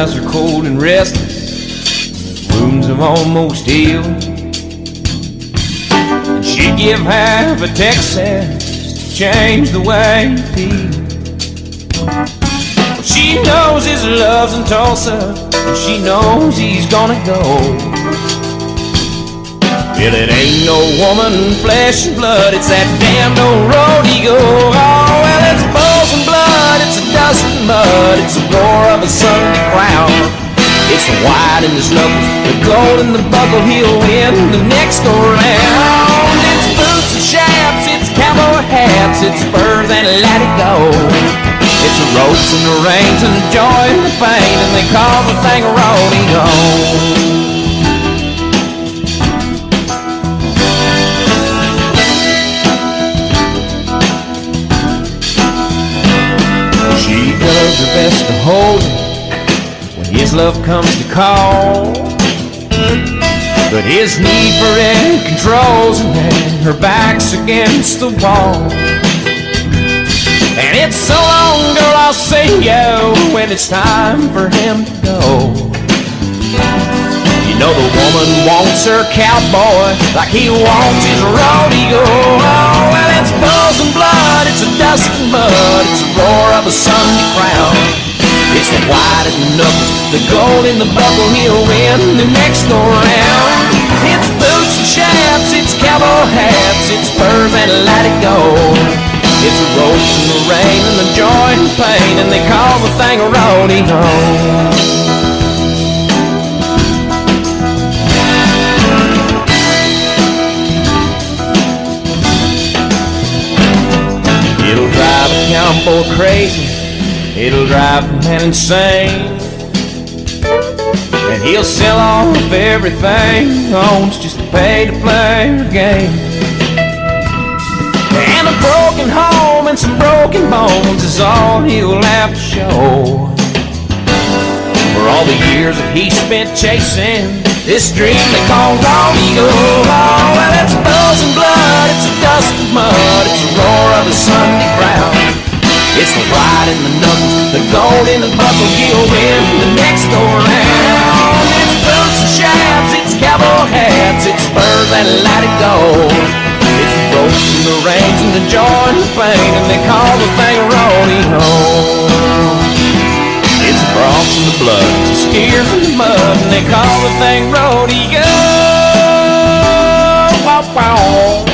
eyes are cold and restless, wounds have almost healed. And she'd give half a Texas to change the way you feel. Well, she knows his love's in Tulsa, and she knows he's gonna go. Well, it ain't no woman, flesh and blood, it's that damned old rodeo. Oh, well, it's bulls and blood, it's a dust and mud, it's the roar of a Sunday crowd. It's the white in his knuckles, the gold in the buckle, he'll win the next go round. It's boots and chaps, it's cowboy hats, it's spurs and let it go. It's the ropes and the reins and the joy and the pain, and they call the thing a rodeo. She does her best to hold him when his love comes to call, but his need for it controls him and her back's against the wall. And it's so long, girl, I'll see you when it's time for him to go. You know the woman wants her cowboy like he wants his rodeo. Oh, well, it's bulls and blood, it's a dust and mud, it's the roar of a Sunday crowd. It's the white in the knuckles, the gold in the buckle, he'll win the next go round. It's boots and chaps, it's cowboy hats, it's spurs and let it go. It's the ropes and the rain and the joy and the pain, and they call the thing a rodeo. It'll drive a cowboy crazy, it'll drive a man insane, and he'll sell off everything he owns just to pay to play the game. And a broken home and some broken bones is all he'll have to show for all the years that he spent chasing this dream they call rodeo. Oh, well, it's bulls and blood, it's a dust and mud, it's the roar of a Sunday crowd. It's the white in the knuckles, the gold in the buckle, he'll win the next go round. It's boots and chaps, it's cowboy hats, it's spurs and let it go. It's the ropes and the reins and the joy and the pain, and they call the thing a rodeo. It's the broncs and the blood, it's the steers and the mud, and they call the thing rodeo. Wow, wow.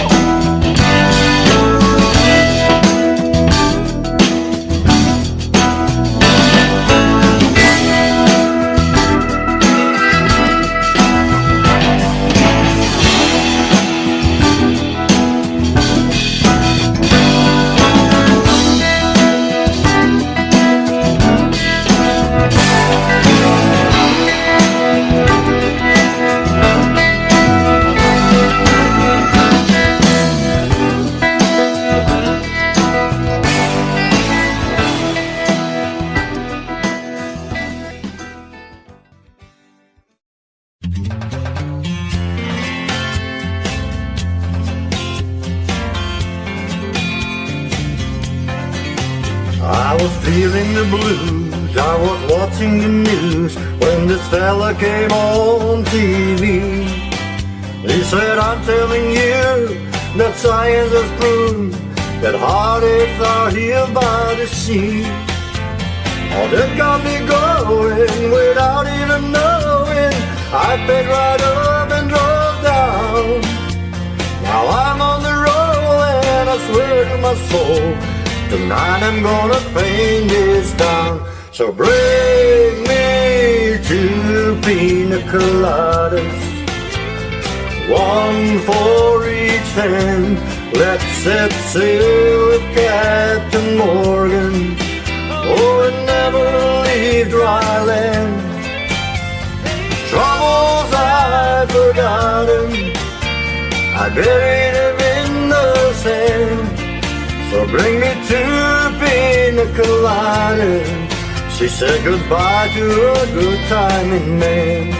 I was feeling the blues, I was watching the news when this fella came on TV. He said, I'm telling you that science has proved that heartaches are healed by the sea. Oh, that got me going without even knowing. I picked right up and drove down. Now I'm on the road and I swear to my soul, tonight I'm gonna paint this town. So bring me 2 pina coladas, 1 for each hand. Let's set sail with Captain Morgan, oh, and never leave dry land. Troubles I'd forgotten, I buried them in the sand. So bring me 2 pina coladas. She said goodbye to a good timing man.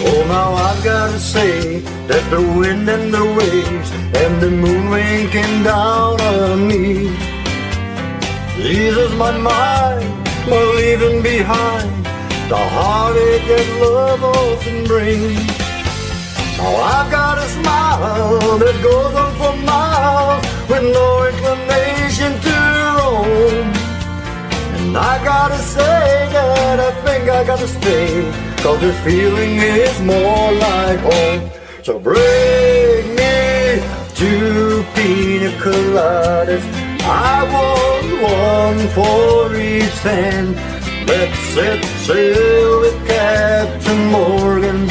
Oh, now I've gotta say that the wind and the waves and the moon winking down on me eases my mind by leaving behind the heartache that love often brings. Now I've got a smile that goes on for miles with no inclination to roam. And I gotta say that I think I gotta stay, 'cause this feeling is more like home. So bring me 2 pina coladas, I want one for each hand. Let's set sail with Captain Morgan,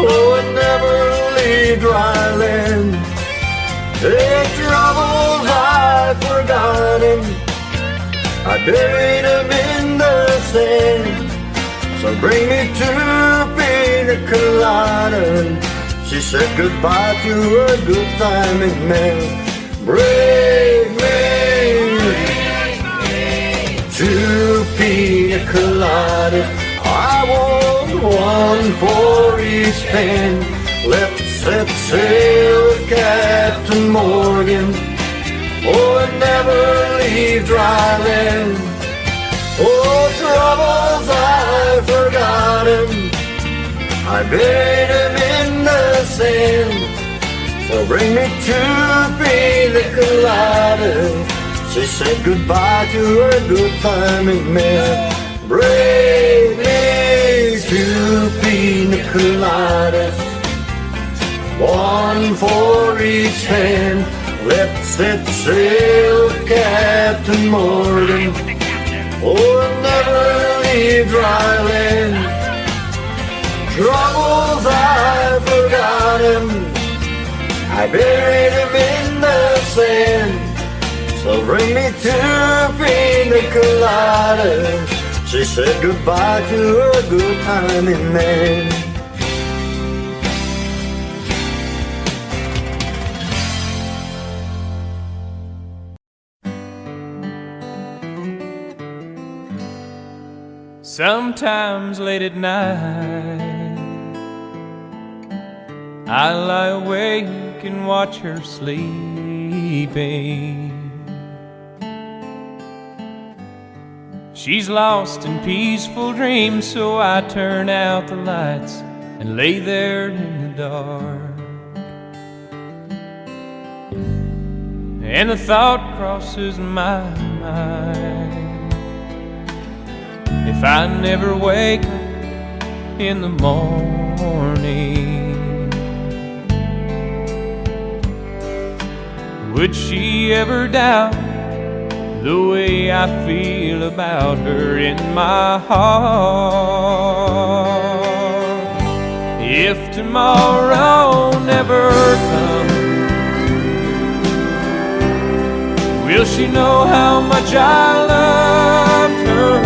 oh, and never leave dry land. Hey, troubles I forgot him, I buried him in the sand. So bring me 2 pina coladas, she said goodbye to a good timing man. Bring me 2 pina coladas, I want one for each hand. Let's set sail with Captain Morgan, oh, and never leave dry land. Oh, troubles I forgot him, I buried him in the sand. So bring me 2 pina coladas, she said goodbye to a good timing man. Bring me 2 pina coladas, one for each hand. Let's set sail with Captain Morgan, oh, and never leave dry land. Troubles I forgot him, I buried him in the sand. So bring me 2 pina coladas, she said goodbye to a good timing man. Sometimes late at night I lie awake and watch her sleeping. She's lost in peaceful dreams, so I turn out the lights and lay there in the dark. And the thought crosses my mind, if I never wake up in the morning, would she ever doubt the way I feel about her in my heart? If tomorrow never comes, will she know how much I loved her?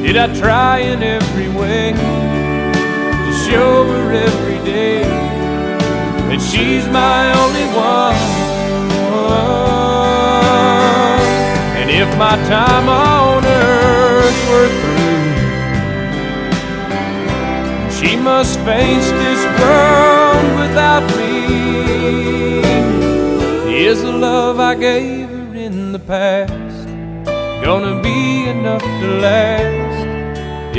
Did I try in every way to show her every day that she's my only one? And if my time on earth were through, she must face this world without me, is the love I gave her in the past gonna be enough to last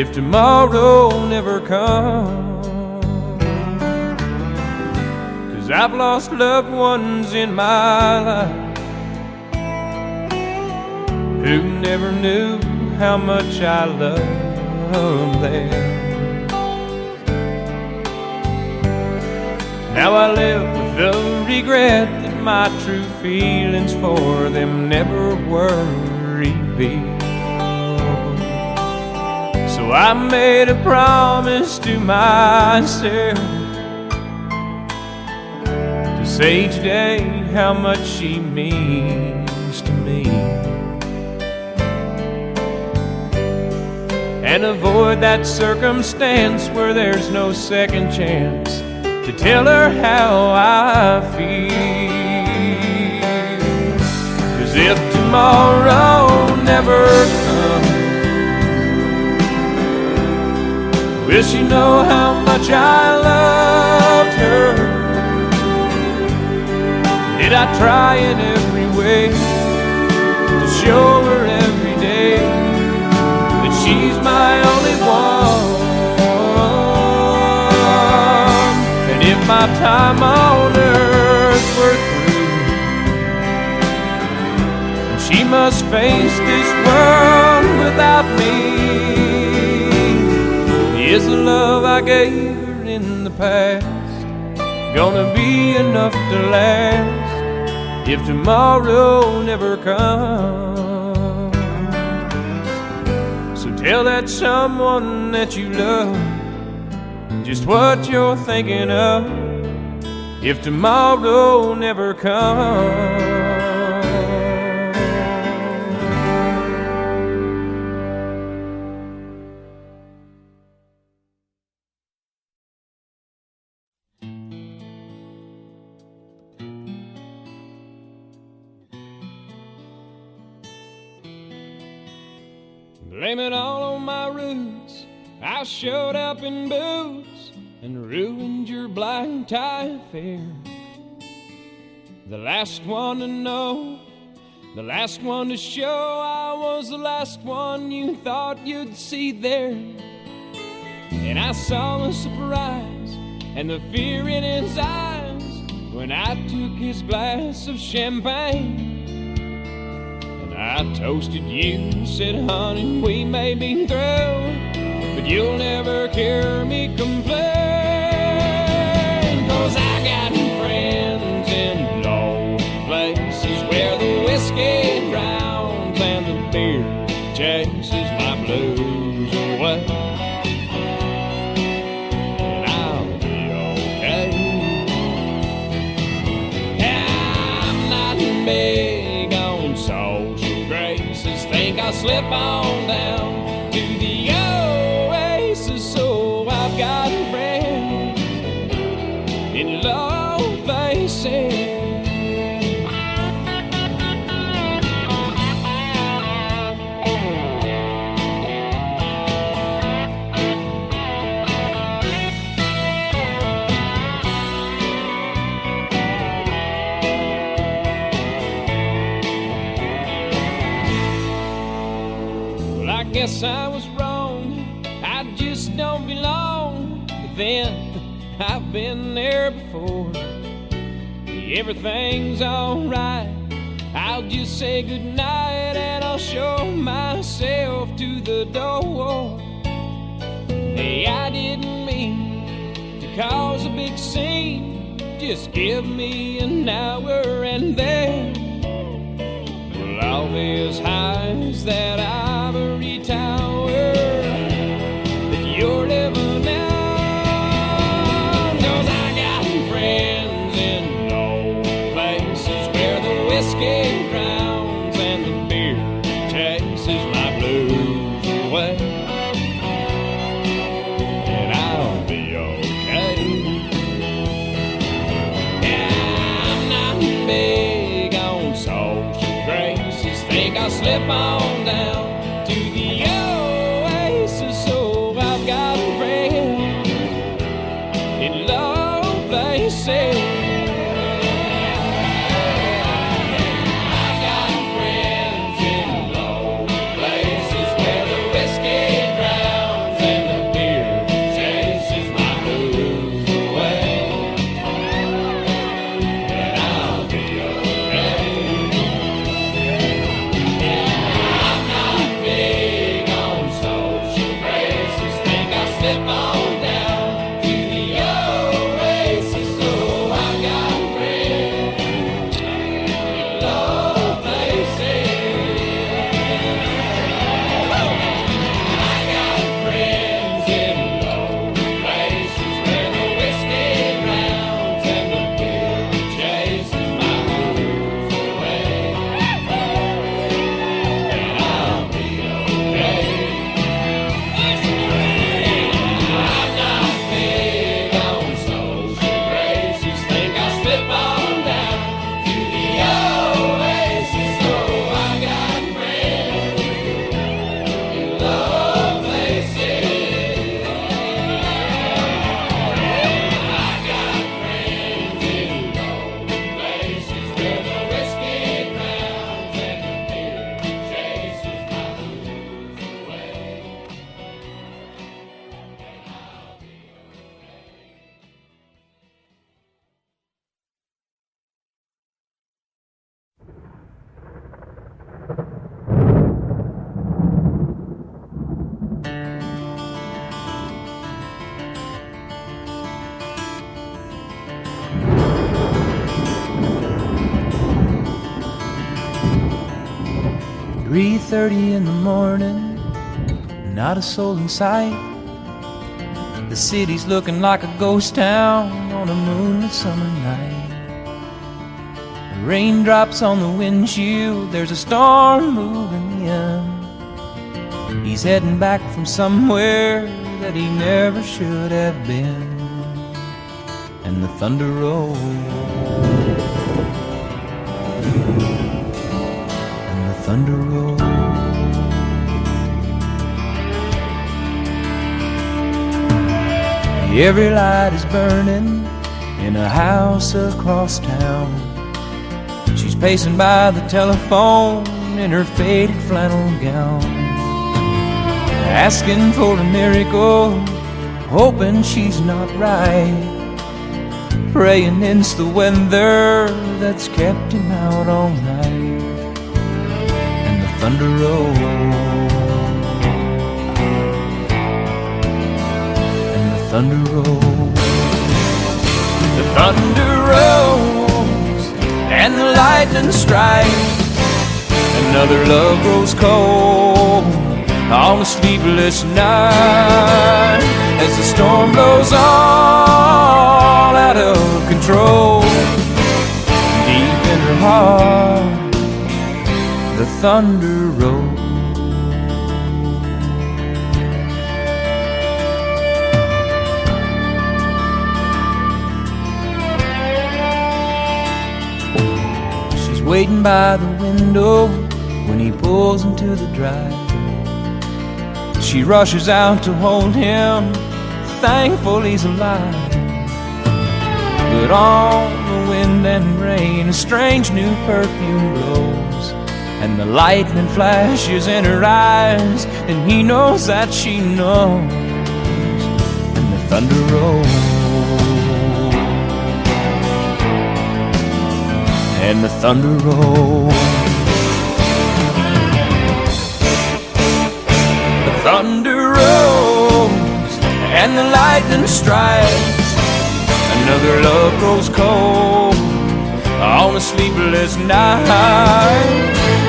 if tomorrow never comes? 'Cause I've lost loved ones in my life who never knew how much I loved them. Now I live with the regret that my true feelings for them never were revealed. So I made a promise to myself to say each day how much she means to me, and avoid that circumstance where there's no second chance to tell her how I feel. 'Cause if tomorrow never comes, Will she know how much I loved her? Did I try in every way to show her every day that she's my only one? And if my time on earth were through, she must face this world without me, is the love I gave her in the past gonna be enough to last if tomorrow never comes? So tell that someone that you love just what you're thinking of if tomorrow never comes. Blame it all on my roots. I showed up in boots and ruined your black tie affair. The last one to know, the last one to show. I was the last one you thought you'd see there. And I saw the surprise and the fear in his eyes when I took his glass of champagne. I toasted you, said, honey, we may be through, but you'll never hear me complain. 'Cause I got friends in low places where the whiskey drowns and the beer chases my blues away. And I'll be okay. I'm not big on social graces. Think I'll slip on down to the oasis. So I've got friends in low places. Well, I guess I was wrong. I just don't belong. But then I've been there before. Everything's alright. I'll just say goodnight and I'll show myself to the door. Hey, I didn't mean to cause a big scene. Just give me an hour and then well, all these highs that ivory tower that you're living in. 'Cause I got friends in low places where the whiskey drowns and the beer chases my blues away. And I'll be okay. Yeah, I'm not big on social graces. Think I'll slip on down to the oasis. So I've got friends in low places. I've got friends in low places where the whiskey drowns and the beer chases my blues away. And I'll be okay. Yeah, 3:30 in the morning, not a soul in sight. The city's looking like a ghost town on a moonlit summer night. Raindrops on the windshield, there's a storm moving in. He's heading back from somewhere that he never should have been. And the thunder rolls, and the thunder rolls. Every light is burning in a house across town. She's pacing by the telephone in her faded flannel gown, asking for a miracle, hoping she's not right, praying it's the weather that's kept him out all night. And the thunder rolls, and the thunder rolls. The thunder rolls, and the lightning strikes. Another love grows cold on a sleepless night, as the storm blows on out of control. Deep in her heart, the thunder rolls. She's waiting by the window when he pulls into the drive. She rushes out to hold him, thankful he's alive. But on the wind and rain, a strange new perfume blows, and the lightning flashes in her eyes, and he knows that she knows. And the thunder rolls, and the thunder rolls. The thunder rolls, and the lightning strikes. Another love grows cold on a sleepless night,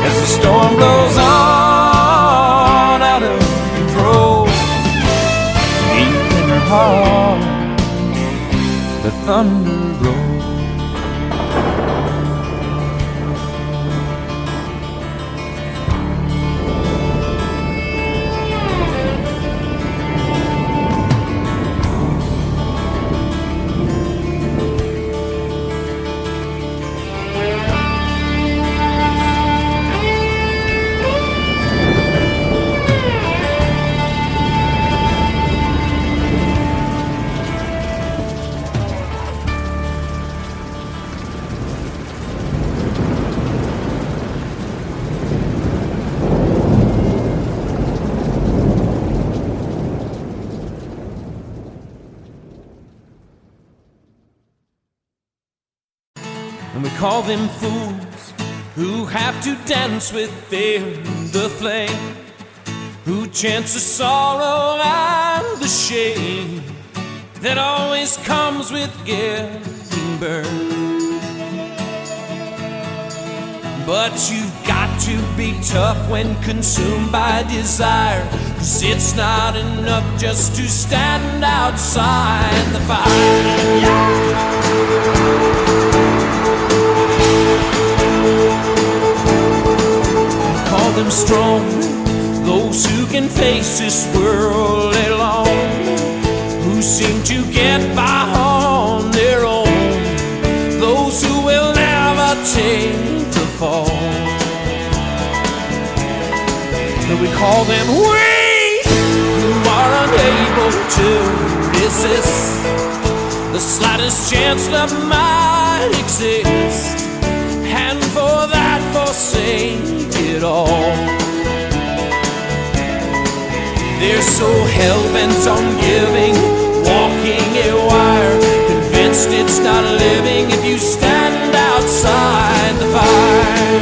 as the storm blows on out of control. Deep in her heart, the thunder rolls. And we call them fools who have to dance with fear and the flame, who chance the sorrow and the shame that always comes with getting burned. But you've got to be tough when consumed by desire, 'cause it's not enough just to stand outside the fire. Call them strong, those who can face this world alone, who seem to get by on their own, those who will never take the fall. But we call them weak, who are unable to resist the slightest chance that might exist, and for that forsake it all. They're so hell-bent on giving, walking a wire, convinced it's not living if you stand outside the fire.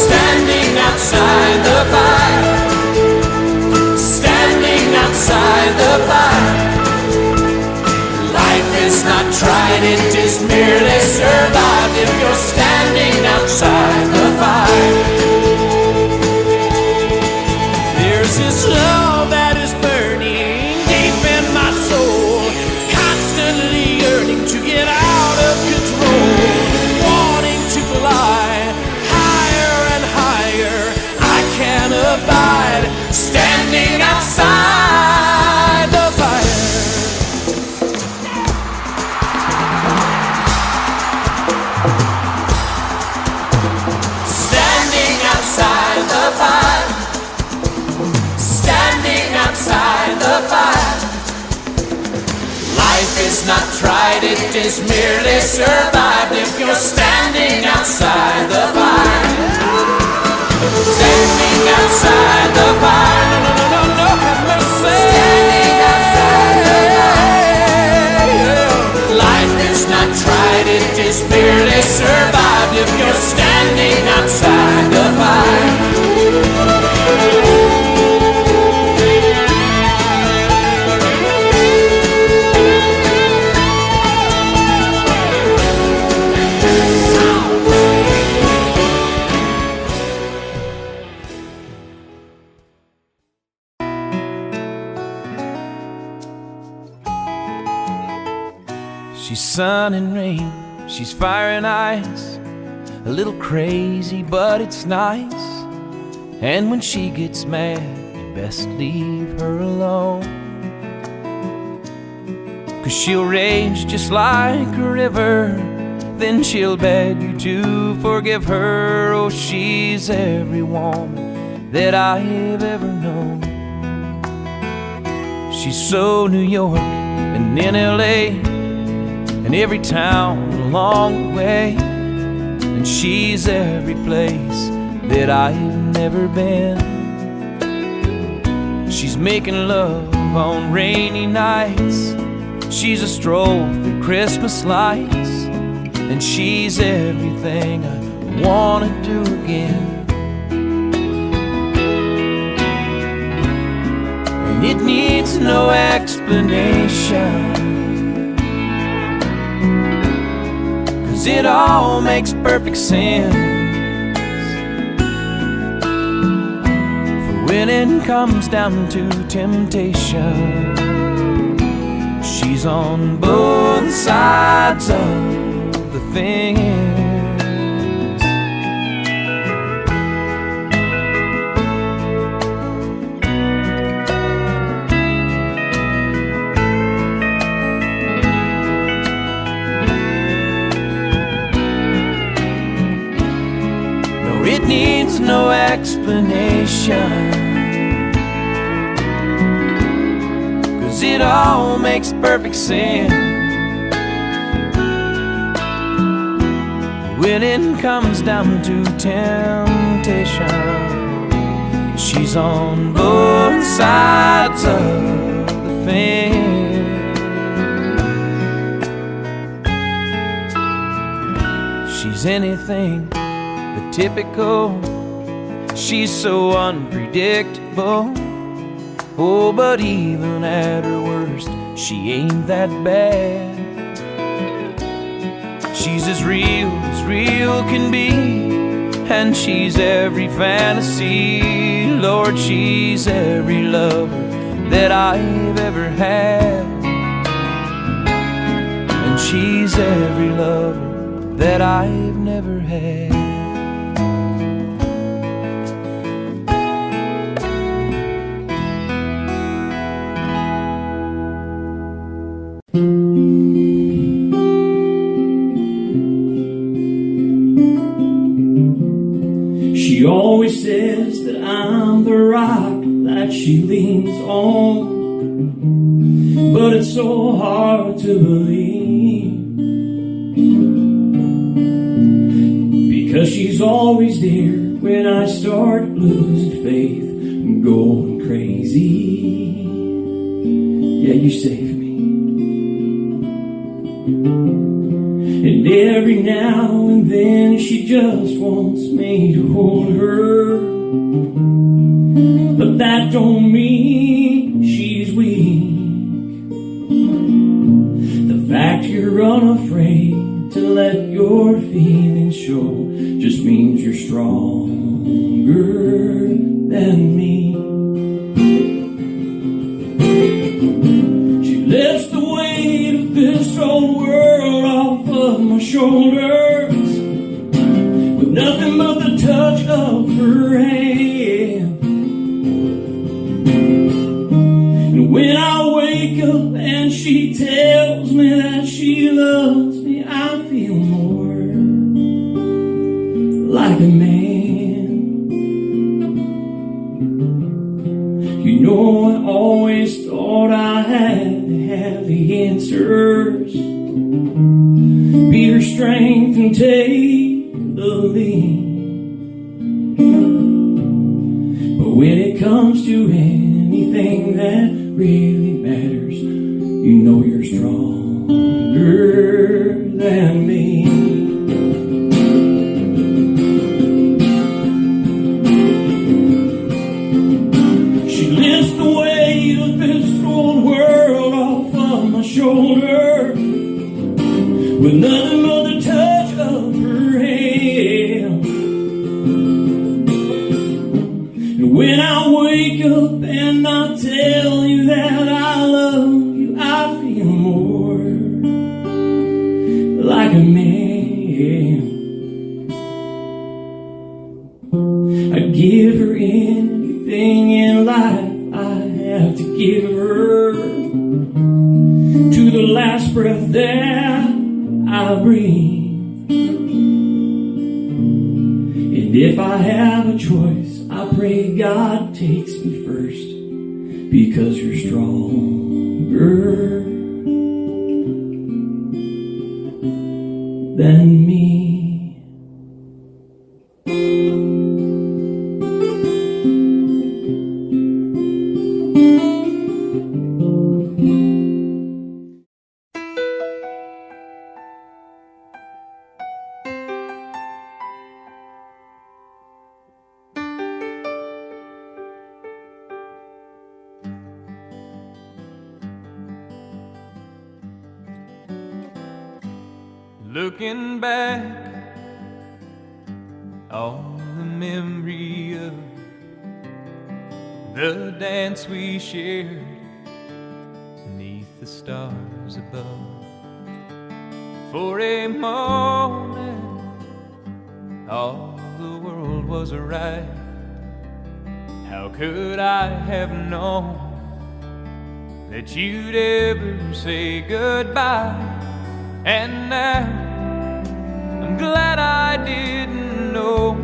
Standing outside the fire, standing outside the fire. Life is not tried, it is merely survived if you're standing outside the Standing outside the fire, standing outside the fire. Life is not tried, it is merely survived if you're standing outside the fire. Standing outside the fire, no, no, no, no, no, have mercy. Standing outside the fire. Life is not tried, it is merely survived if you're standing outside the fire. She's sun and rain, she's fire and ice, a little crazy but it's nice. And when she gets mad, you best leave her alone, 'cause she'll rage just like a river, then she'll beg you to forgive her. Oh, she's every woman that I've ever known. She's so New York and in LA and every town along the way, and she's every place that I've never been. She's making love on rainy nights, she's a stroll through Christmas lights, and she's everything I wanna do again. And it needs no explanation, 'cause it all makes perfect sense. For when it comes down to temptation, she's on both sides of the fence. It needs no explanation, 'cause it all makes perfect sense. When it comes down to temptation, she's on both sides of the fence. She's anything but typical, she's so unpredictable. Oh, but even at her worst, she ain't that bad. She's as real can be, and she's every fantasy. Lord, she's every lover that I've ever had, and she's every lover that I've never had. She always says that I'm the rock that she leans on, but it's so hard to believe, because she's always there when I start losing faith and going crazy. Yeah, you save me. And every now and then she just wants me to hold her, but that don't mean she's weak. The fact you're unafraid to let your feelings show just means you're stronger than me. She lifts the weight of this whole world off of my shoulders with nothing but the touch of her hand. And when I wake up and she tells me that she loves me, I feel more like a man. You know, I always thought I had to have the answers, be her strength and take the lead. But when it comes to anything that really matters, you know you're stronger than me. She lifts the weight of this old world off of my shoulder with nothing but the touch of her hand. And when I wake up and I tell you that I love you, I feel more like a man. I'd give her anything in life I have to give her, to the last breath that I breathe. And if I have a choice, I pray God takes me first, because you're stronger than me. Looking back on the memory of the dance we shared beneath the stars above. For a moment, all the world was right. How could I have known that you'd ever say goodbye? And now I'm glad I didn't know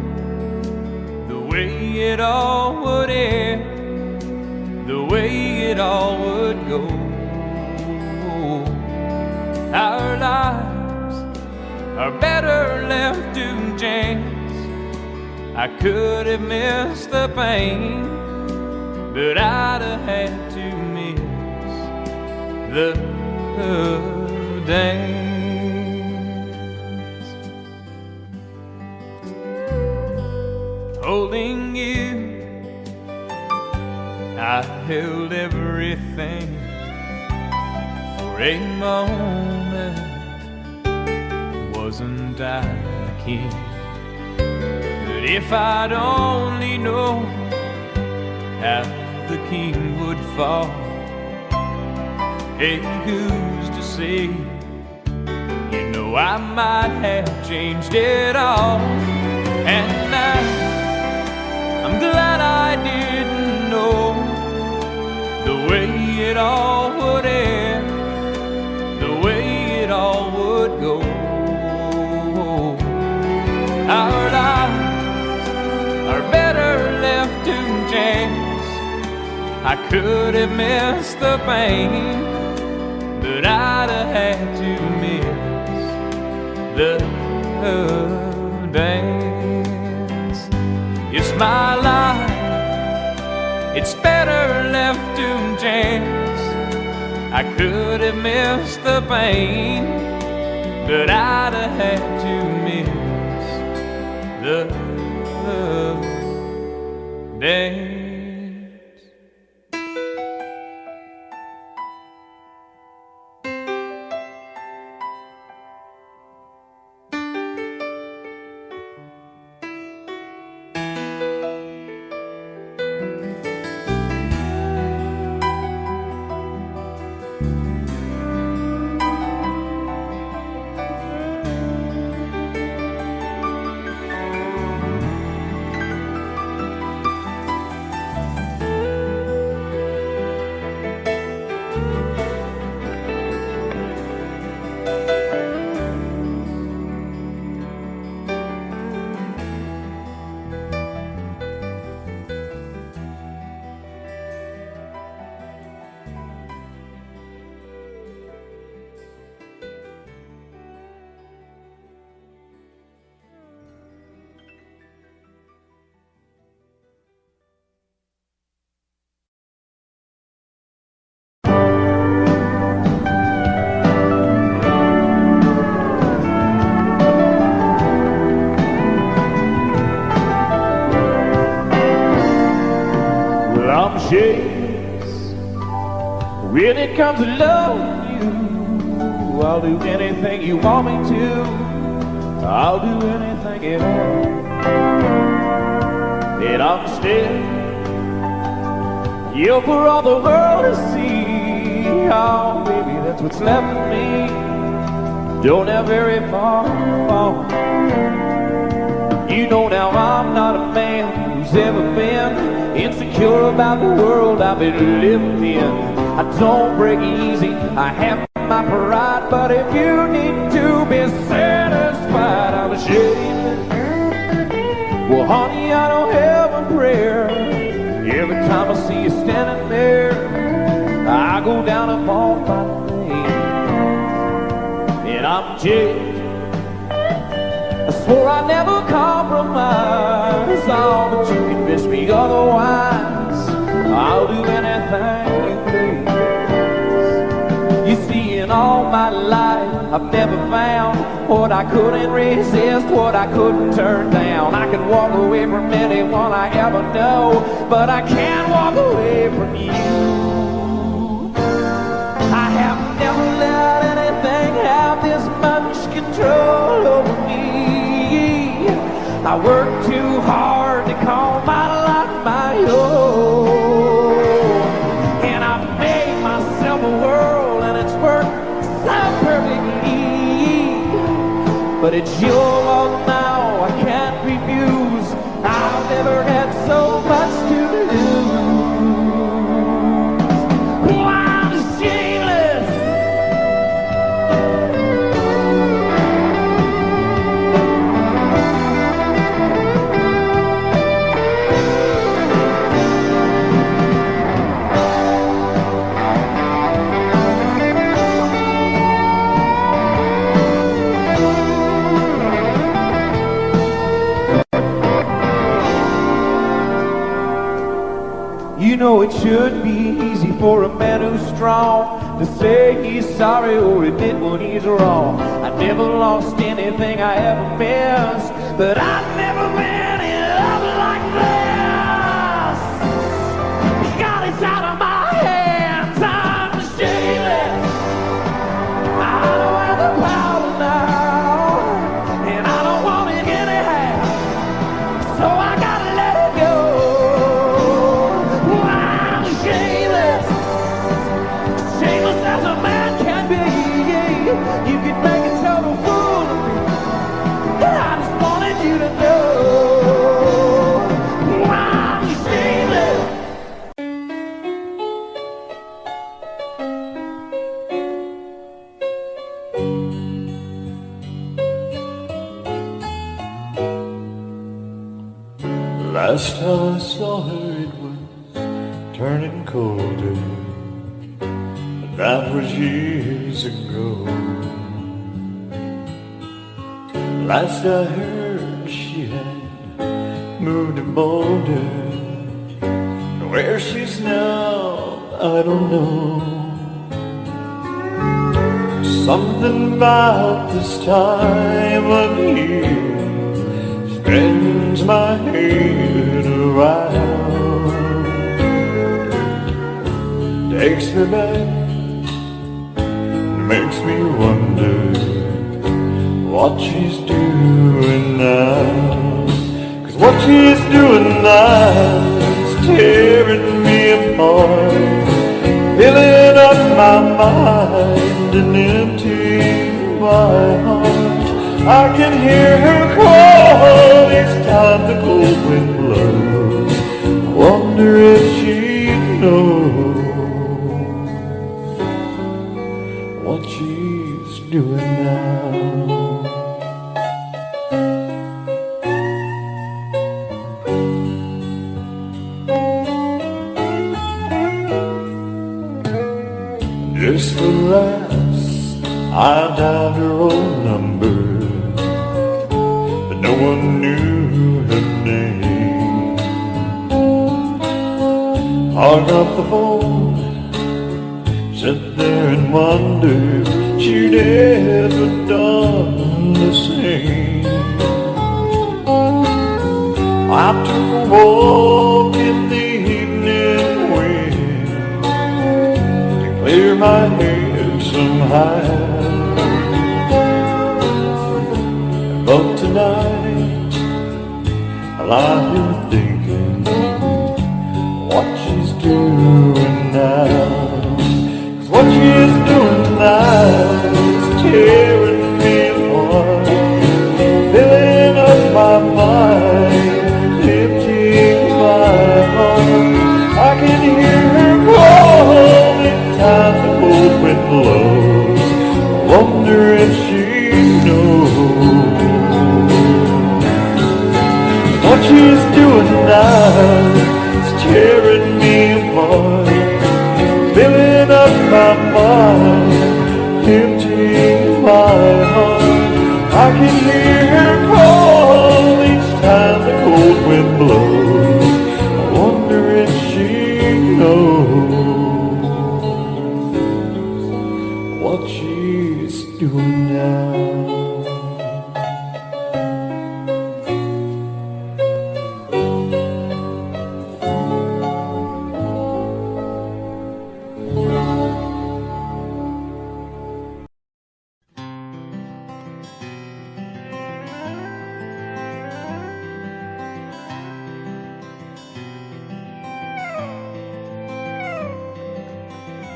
the way it all would end, the way it all would go. Our lives are better left to chance. I could have missed the pain, but I'd have had to miss the dance. Holding you, I held everything. For a moment, wasn't I the king? But if I'd only known how the king would fall, hey, who's to say? You know, I might have changed it all. And now I'm glad I didn't know the way it all would end, the way it all would go. Our lives are better left to chance. I could have missed the pain, but I'd have had to miss the dance. It's my life, it's better left to chance. I could have missed the pain, but I'd have had to miss the dance. shameless. When it comes to loving you, I'll do anything you want me to. I'll do anything at all. And I'm still, you for all the world to see. Oh, baby, that's what's left of me. Don't have very far to fall. You know now I'm not a man who's ever been insecure about the world I've been living in. I don't break easy, I have my pride, but if you need to be satisfied, I'm ashamed. Well, honey, I don't have a prayer. Every time I see you standing there, I go down upon my knees, and I'm jaded. I swore I'd never compromise. Oh, but you convince me otherwise. I'll do anything you please. You see, in all my life, I've never found what I couldn't resist, what I couldn't turn down. I can walk away from anyone I ever know, but I can't walk away from you. I have never let anything have this much control over me. I work too hard to call my life my own, and I've made myself a world, and it's worked so perfectly. But it's your world now, I can't refuse. I've never had so much to lose. Oh, I'm shameless. You know it should be easy for a man who's strong to say he's sorry or admit when he's wrong. I never lost anything I ever missed, but I've never been in love like this. God, it's out of my hands. I'm shameless. I don't have the power now, and I don't want it anyhow, so I gotta let it go. Shameless as a man can be. You can make a total fool of me. I just wanted you to know I'm shameless. Last time I saw her, it was turning colder. That was years ago. Last I heard, she had moved to Boulder. Where she's now, I don't know. Something about this time of year spins my head around, takes me back, makes me wonder what she's doing now. 'Cause what she's doing now is tearing me apart, filling up my mind and emptying my heart. I can hear her call each time the cold wind blows. Wonder if she knows what she's doing now. Just for laughs, I dialed her old number, but no one knew her name. Hung up the phone, sat there and wondered she'd ever done the same. I took a walk in the evening somehow. But tonight I lie here thinking what she's doing now. 'Cause what she's doing now is tearing me apart, filling up my mind, emptying my heart. I can hear her calling time the cold wind blows. I wonder if she knows what she's doing now is tearing me apart, filling up my mind, emptying my heart. I can hear her call each time the cold wind blows. I wonder if she knows what she's doing now.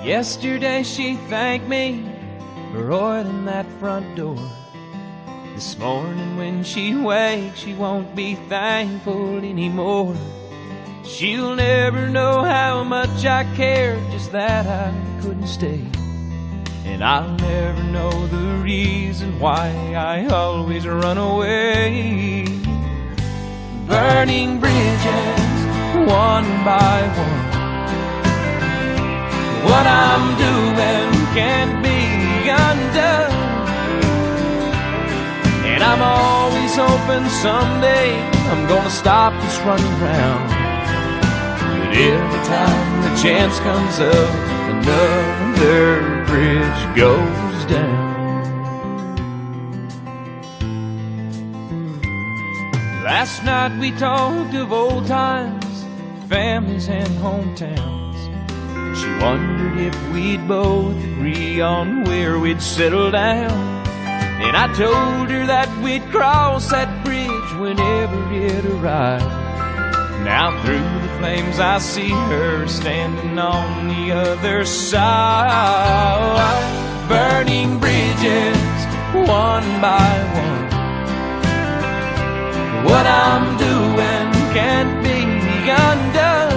Yesterday she thanked me for oiling that front door. This morning when she wakes, she won't be thankful anymore. She'll never know how much I cared, just that I couldn't stay. And I'll never know the reason why I always run away. Burning bridges, one by one. What I'm doing can't be undone. And I'm always hoping someday I'm gonna stop this running round. But every time the chance comes up, another bridge goes down. Last night we talked of old times, families and hometowns. She wondered if we'd both agree on where we'd settle down. And I told her that we'd cross that bridge whenever it arrived. Now through the flames I see her standing on the other side. Burning bridges, one by one. What I'm doing can't be undone.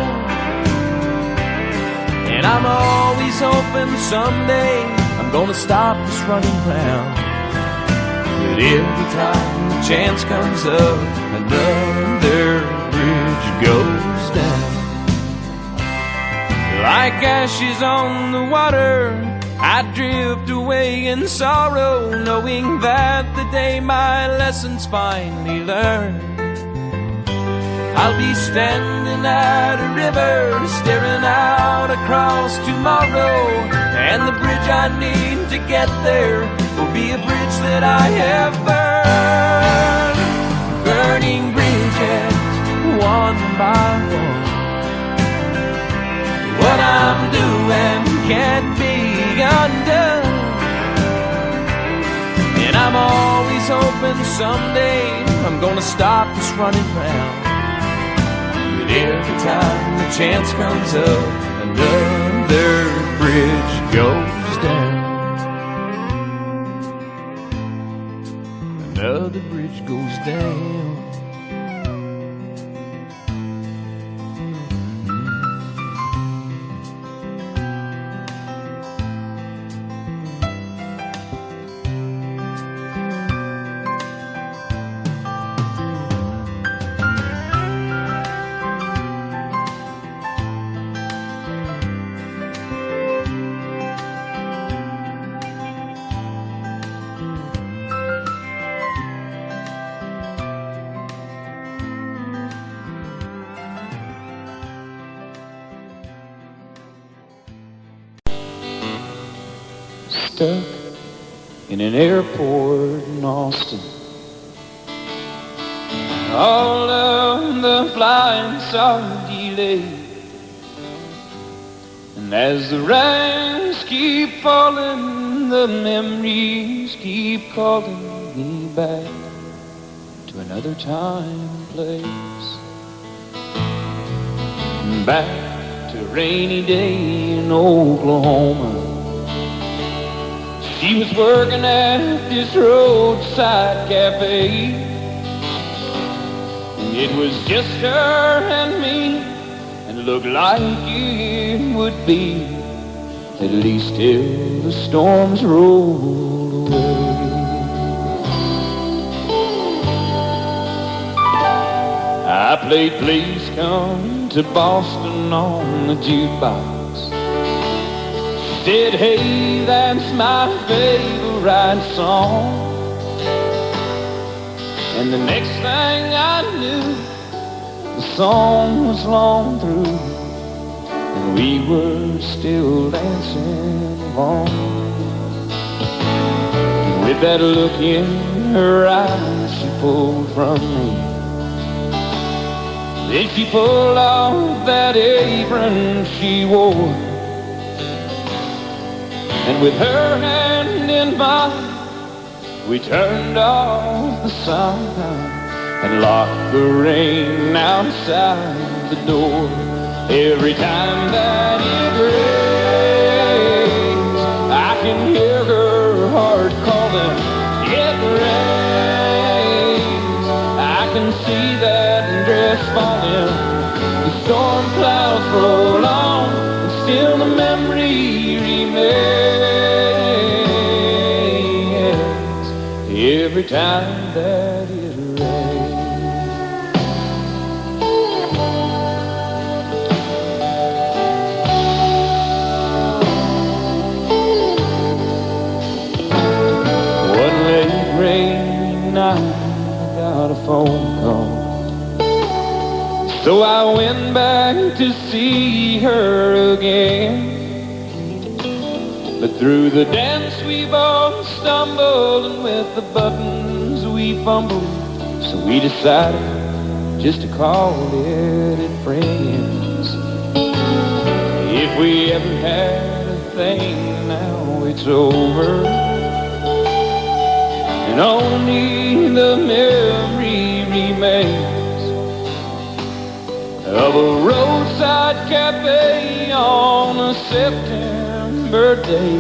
And I'm always hoping someday I'm gonna stop this running round. But every time the chance comes up, another bridge goes down. Like ashes on the water, I drift away in sorrow, knowing that the day my lessons finally learned, I'll be standing at a river, staring out across tomorrow. And the bridge I need to get there will be a bridge that I have burned. Burning bridges, one by one. What I'm doing can't be undone. And I'm always hoping someday I'm gonna stop this running round. Every time the chance comes up, another bridge goes down. Another bridge goes down. Stuck in an airport in Austin. All of the flights are delayed, and as the rains keep falling the memories keep calling me back to another time and place. Back to a rainy day in Oklahoma. She was working at this roadside cafe, and it was just her and me, and it looked like it would be, at least till the storms rolled away. I played Please Come to Boston on the jukebox. She said, hey, that's my favorite song. And the next thing I knew, the song was long through, and we were still dancing along. And with that look in her eyes she pulled from me. Then she pulled off that apron she wore, and with her hand in mine, we turned off the sun and locked the rain outside the door. Every time that it rains, I can hear her heart calling. It rains, I can see that dress falling. The storm clouds roll on, and still the memory remains. Every time that it rains. One late rainy night, I got a phone call. So I went back to see her again. But through the dance we both stumbled, and with the buttons we fumbled. So we decided just to call it friends. If we ever had a thing, now it's over, and only the memory remains of a roadside cafe on a September day.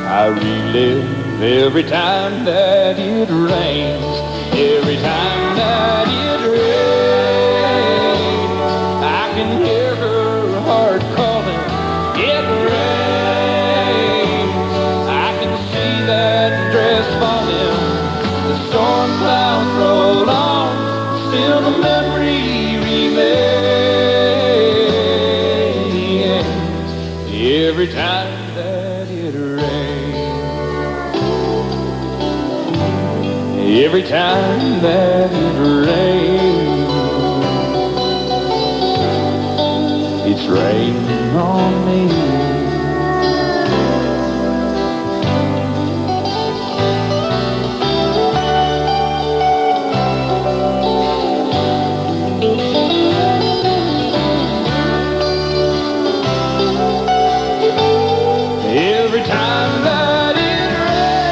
I relive every time that it rains. Every time that it rains, I can hear her heart calling. It rains, I can see that dress falling. The storm clouds roll on, still the memory remains. Every time that it rains, every time that it rains, it's raining on me. Every time that it rains,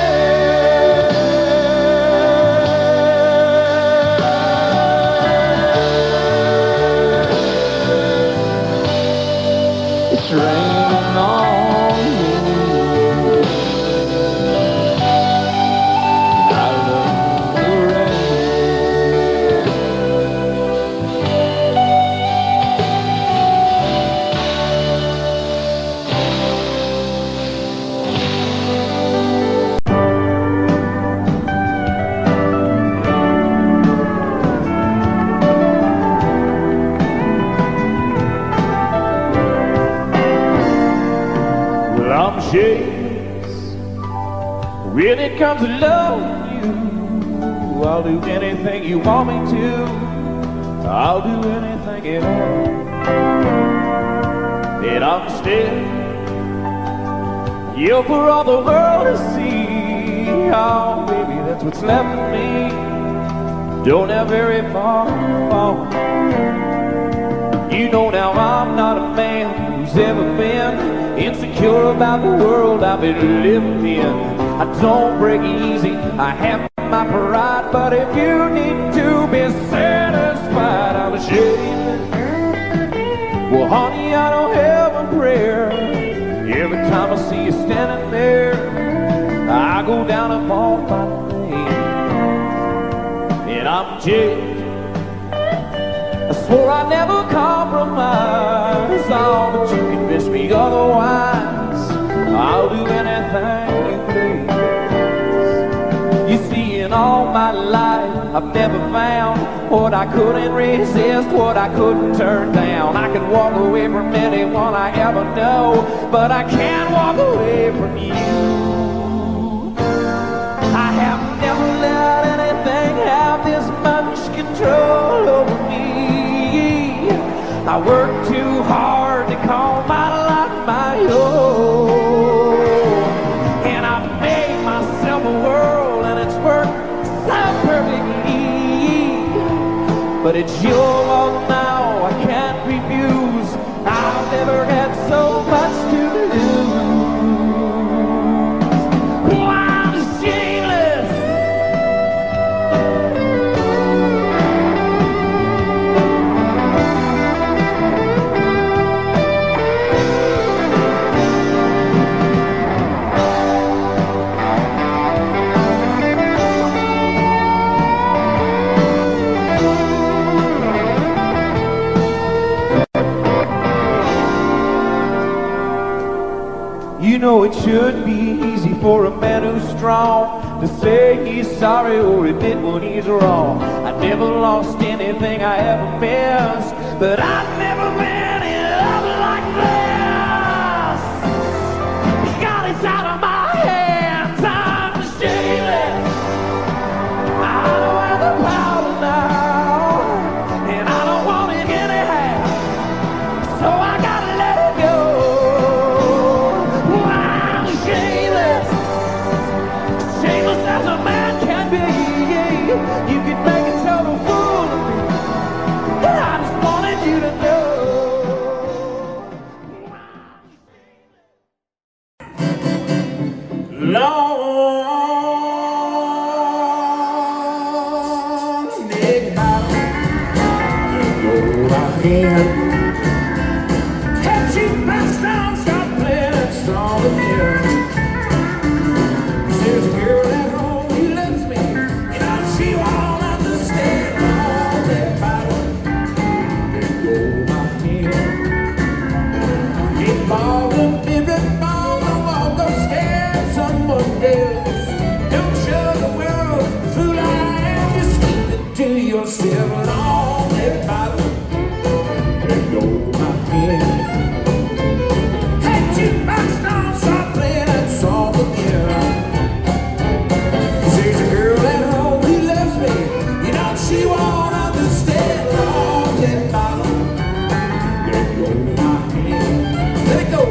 it's raining on me. I love the rain. I'm shameless when it comes to loving you. I'll do anything you want me to. I'll do anything at all. And I'm still, you for all the world to see. Oh, baby, that's what's left of me. Don't have very far to fall. You know now I'm not a man who's ever been in insecure about the world I've been living in. I don't break easy, I have my pride, but if you need to be satisfied, I'm ashamed. Well, honey, I don't have a prayer. Every time I see you standing there, I go down upon my knees, and I'm jaded. I swore I'd never compromise, oh, but you convinced me otherwise. I'll do anything you please. You see, in all my life, I've never found what I couldn't resist, what I couldn't turn down. I can walk away from anyone I ever know, but I can't walk away from you. I have never let anything have this much control over me. I work too hard to call my life my own, and I've made myself a world, and it's worked so perfectly. But it's your world now, I can't refuse. I've never had so much to lose. Oh, I'm shameless. You know it should be easy for a man who's strong to say he's sorry or admit when he's wrong. I never lost anything I ever missed, but I've never been in love like this. God, it's out of my hands, I'm shameless. I don't have the power now, and I don't want it anyhow, so I gotta let it go. Shameless as a man can be. You can make a total fool of me, but I just wanted you to know. Long neck bottom, go my hand. Had you bounced down, stop playing that song again. There's a girl at home who loves me, and she won't understand. Long neck bottom, let go my hand. Get bald and baby bald, I walk upstairs on Mondays. Don't show the world the fool I am, just keep it to yourself. Long neck bottom, let go my hand. Had you bounced down, stop playing that song again. There's a girl at home who loves me, you know she won't understand. Long neck bottom, let go my hand. Let it go.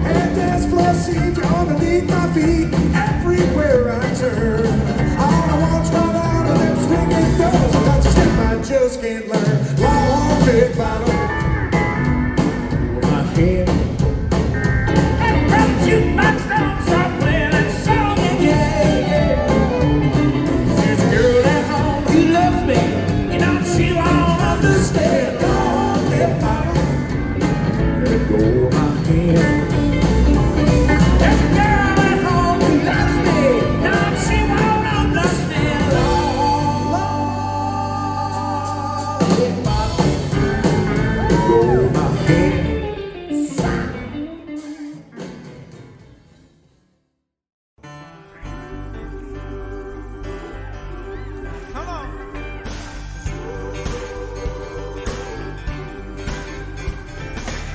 And dance floor seems underneath my feet everywhere I turn. All I want's right out of them swinging doors. That's a step I just can't learn. Long neck bottom, my head. And that jukebox don't stop playing that song again. There's a girl at home who loves me, you know she won't understand. Long neck bottom, let go of my hand. There's a girl at home who loves me, now she won't understand. Long neck bottom, let go of my hand. Come on.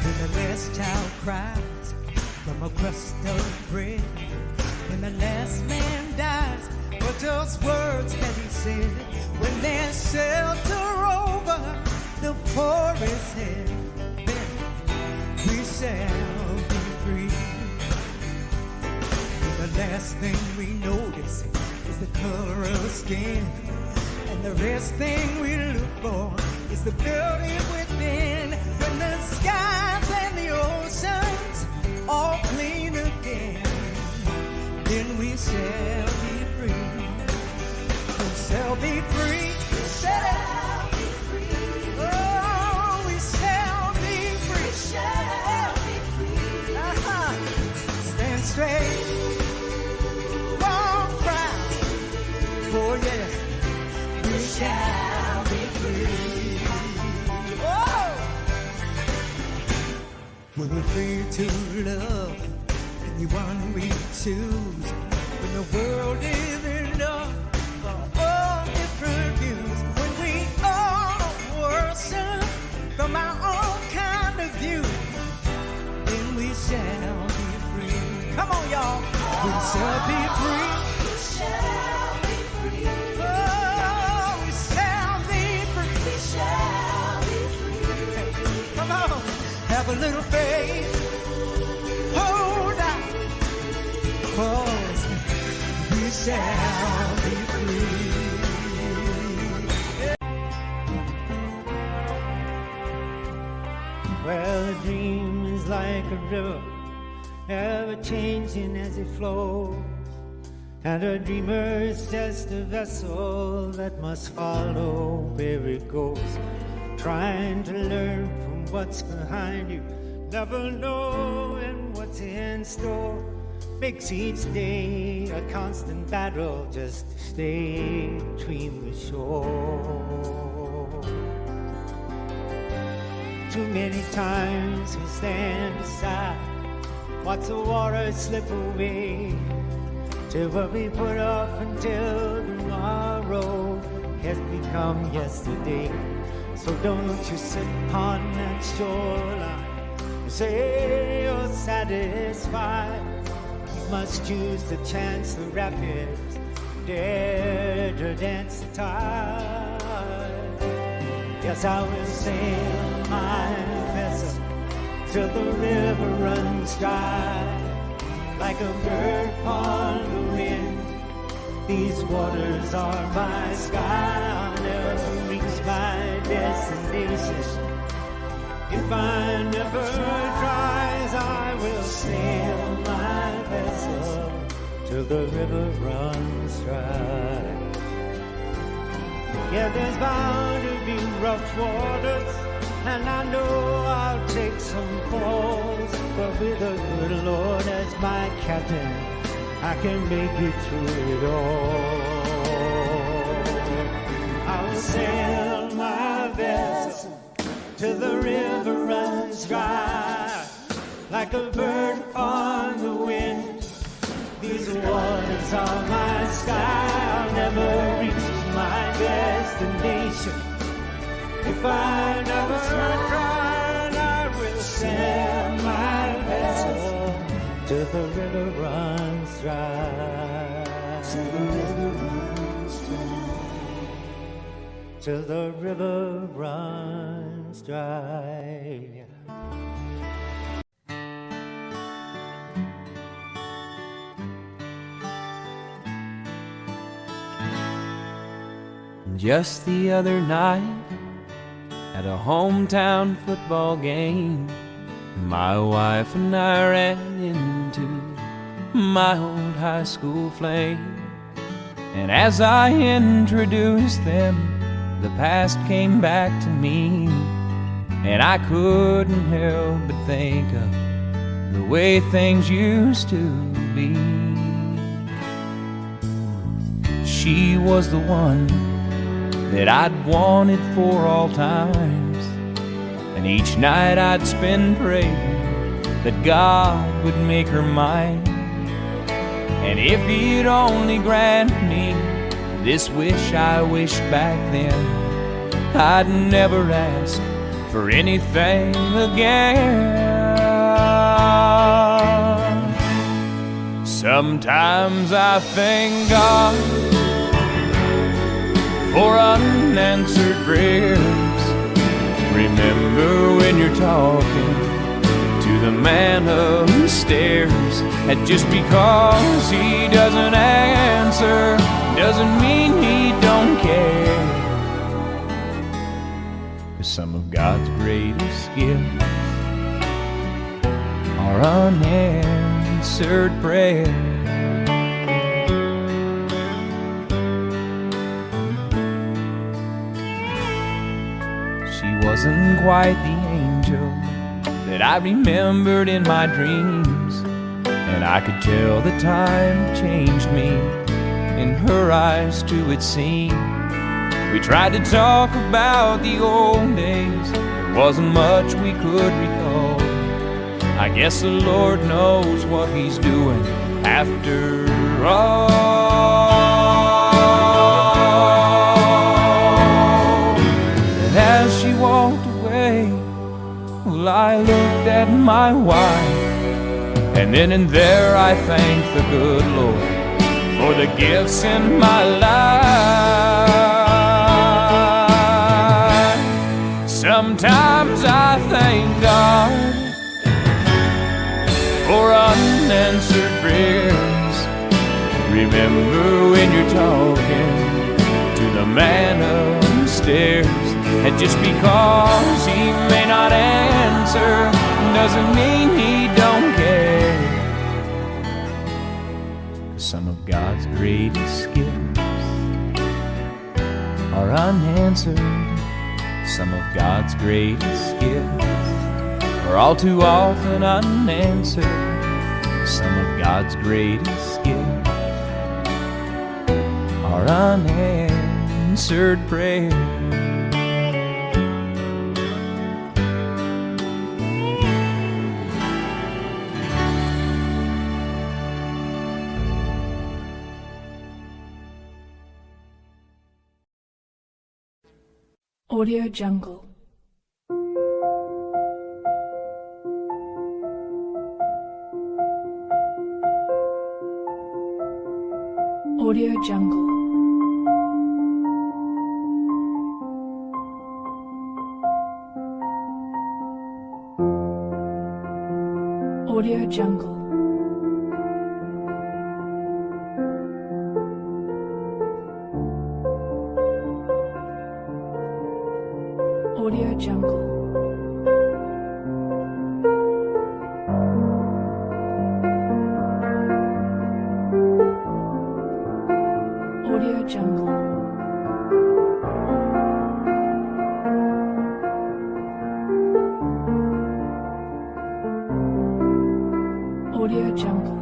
When the last child cries from a crust of bread, when the last man dies, what those words that he said, when there's shelter over over the forest hill, then we shall be free. The last thing we notice is the color of skin, and the rest thing we look for is the beauty within. When the skies and the oceans all clean again, then we shall be free. We shall be free. We shall be free. Oh, we shall be free. We shall be free. Stand straight. Walk right. Oh yeah. We shall be free. Oh. We're free to love anyone we choose. When the world is enough for all different views. When we all worship from our own kind of view, then we shall be free. Come on, y'all. We shall be free. We shall be free. Oh, we shall be free. We shall be free. Come on. Have a little faith. Hold on. Cause we shall be free. Well, a dream is like a river, ever changing as it flows. And a dreamer is just a vessel that must follow where it goes. Trying to learn from what's behind you, never knowing what's in store. Makes each day a constant battle just to stay between the shore. Too many times we stand aside, watch the water slip away, till what we put off until tomorrow has become yesterday. So don't you sit upon that shoreline and say you're satisfied. You must choose the chance, the rapids, dare to dance the tide. Yes, I will sail my vessel till the river runs dry. Like a bird upon the wind, these waters are my sky. I'll never reach my destination if I never tries. I will sail my vessel till the river runs dry. Yeah, there's bound to be rough waters, and I know I'll take some falls, but with the good Lord as my captain, I can make it through it all. I'll sail my vessel till the river runs dry. Like a bird upon the wind, these waters are my sky. I'll never reach my destination if I never try. And I will sail my vessel till the river runs dry. Till the river runs dry. Till the river runs dry. Just the other night, at a hometown football game, my wife and I ran into my old high school flame. And as I introduced them, the past came back to me, and I couldn't help but think of the way things used to be. She was the one that I'd wanted for all times, and each night I'd spend praying that God would make her mine. And if He'd only grant me this wish I wished back then, I'd never ask for anything again. Sometimes I thank God for unanswered prayers, Remember when you're talking to the man upstairs, and just because he doesn't answer doesn't mean he don't care. 'Cause some of God's greatest gifts are unanswered prayer. She wasn't quite the angel that I remembered in my dreams, and I could tell the time changed me. In her eyes too it seemed. We tried to talk about the old days, there wasn't much we could recall. I guess the Lord knows what He's doing after all. And as she walked away, well, I looked at my wife, and then and there I thanked the good Lord for the gifts in my life. Sometimes I thank God for unanswered prayers. Remember when you're talking to the man upstairs, and just because he may not answer doesn't mean he don't care. Some of God's greatest gifts are unanswered. Some of God's greatest gifts are all too often unanswered. Some of God's greatest gifts are unanswered prayers. Audio Jungle. Audio Jungle. Audio Jungle. Audio Jungle. Audio Jungle. Audio Jungle.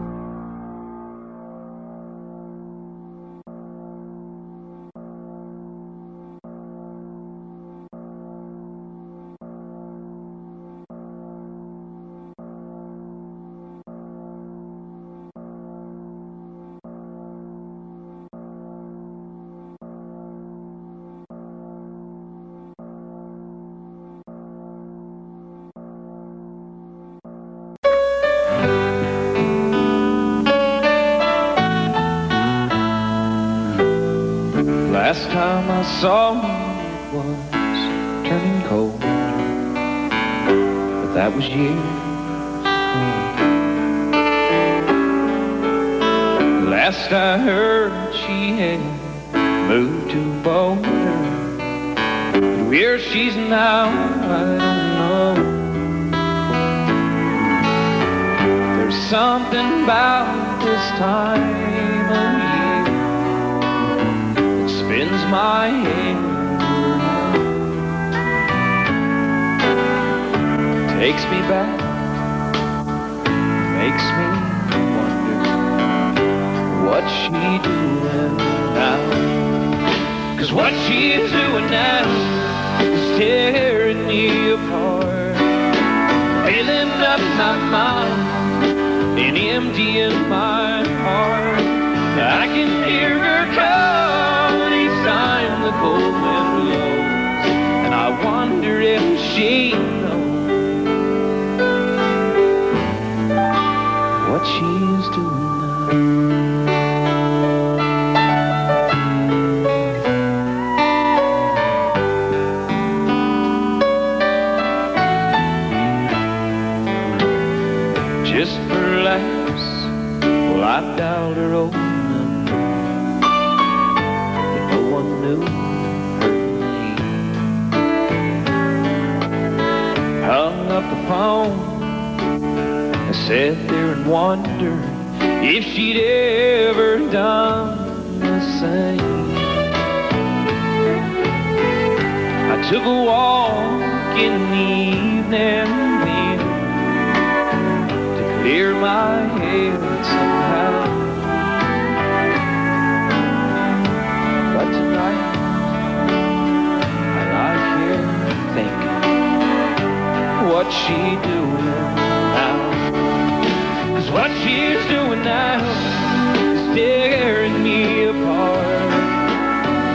Last time I saw you it was turning cold, but that was years ago. Last I heard she had moved to Boulder, but where she's now I don't know. There's something about this time of year spins my head around, takes me back, makes me wonder what she doing now. 'Cause what she's doing now is tearing me apart, filling up my mind and emptying my heart. I can hear her call time the cold wind blows, and I wonder if she knows what she's doing now. I dialed her old number, but no one knew her name. Hung up the phone, I sat there and wondered if she'd ever done the same. I took a walk in the evening wind to clear my head somehow. But tonight I lie here thinking, what's she doing now? 'Cause what she's doing now is tearing me apart,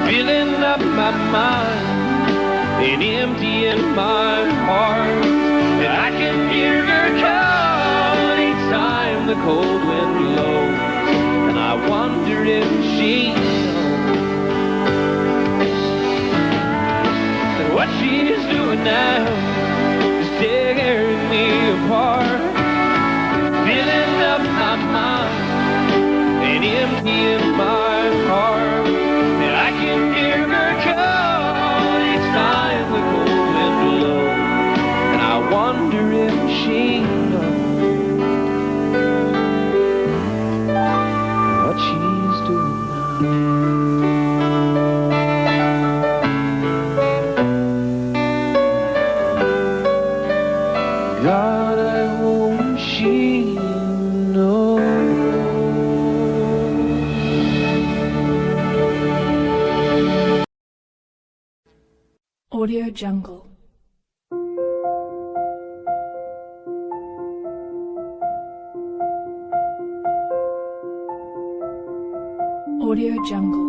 filling up my mind and emptying my heart. And I can hear her call each time the cold wind blows, and I wonder if she knows that what she's doing now is tearing me apart, filling up my mind and emptying my heart. And I can hear her call each time the cold wind blows, and I wonder if she knows what she's doing now. God, I hope she knows. Audio Jungle. Audio Jungle.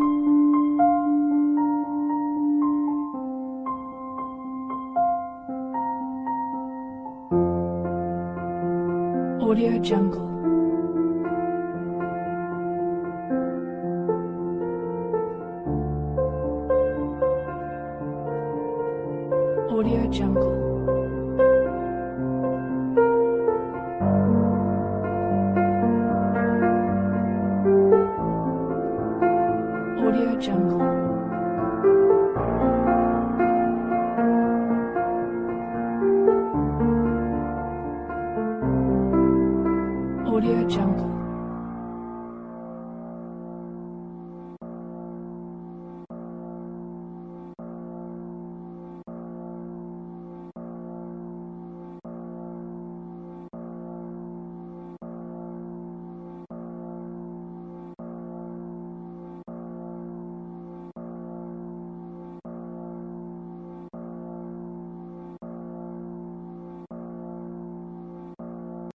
Audio Jungle. Audio Jungle. Audio Jungle. Audio Jungle.